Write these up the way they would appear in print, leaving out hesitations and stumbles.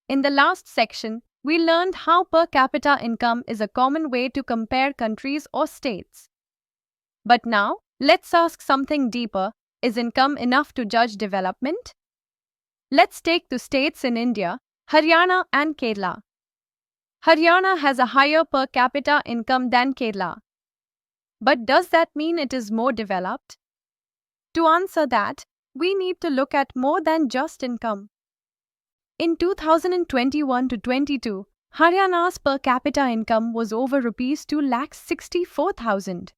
In the last section, we learned how per capita income is a common way to compare countries or states. But now, let's ask something deeper. Is income enough to judge development? Let's take two states in India, Haryana and Kerala. Haryana has a higher per capita income than Kerala. But does that mean it is more developed? To answer that, we need to look at more than just income. In 2021 to 22, Haryana's per capita income was over Rs 2,64,000.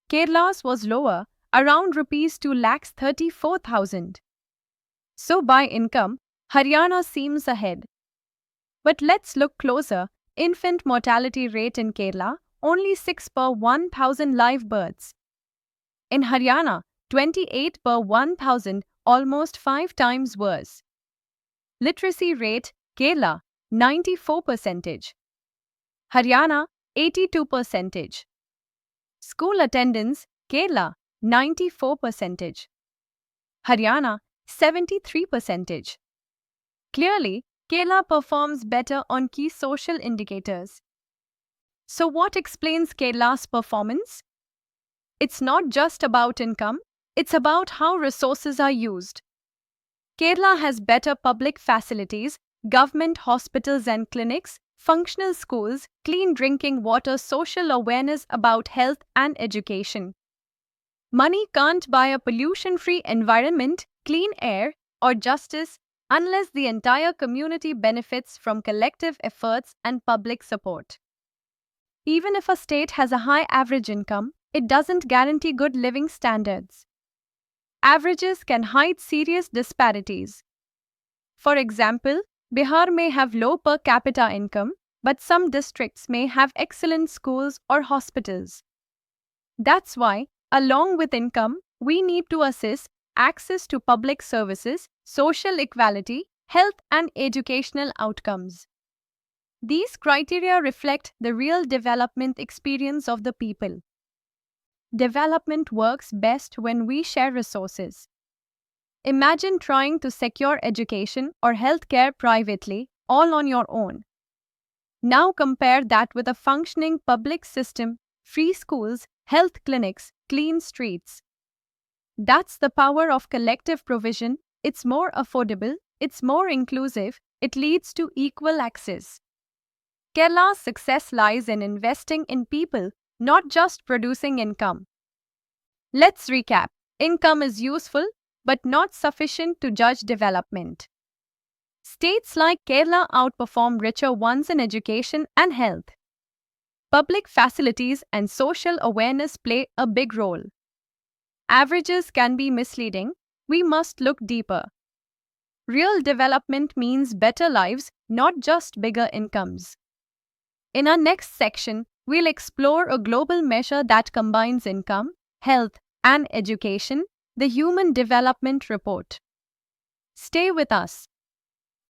Kerala's was lower, around Rs 2,34,000. So by income, Haryana seems ahead. But let's look closer. Infant mortality rate in Kerala, only 6 per 1,000 live births. In Haryana, 28 per 1,000, almost 5 times worse. Literacy rate, Kerala, 94%. Haryana, 82%. School attendance, Kerala, 94%. Haryana, 73%. Clearly, Kerala performs better on key social indicators. So what explains Kerala's performance? It's not just about income, it's about how resources are used. Kerala has better public facilities, government hospitals and clinics, functional schools, clean drinking water, social awareness about health and education. Money can't buy a pollution-free environment, clean air, or justice unless the entire community benefits from collective efforts and public support. Even if a state has a high average income, it doesn't guarantee good living standards. Averages can hide serious disparities. For example, Bihar may have low per capita income, but some districts may have excellent schools or hospitals. That's why, along with income, we need to assess access to public services, social equality, health and educational outcomes. These criteria reflect the real development experience of the people. Development works best when we share resources. Imagine trying to secure education or healthcare privately, all on your own. Now compare that with a functioning public system, free schools, health clinics, clean streets. That's the power of collective provision. It's more affordable, it's more inclusive, it leads to equal access. Kerala's success lies in investing in people, not just producing income. Let's recap. Income is useful, but not sufficient to judge development. States like Kerala outperform richer ones in education and health. Public facilities and social awareness play a big role. Averages can be misleading. We must look deeper. Real development means better lives, not just bigger incomes. In our next section, we'll explore a global measure that combines income, health, and education, the Human Development Report. Stay with us.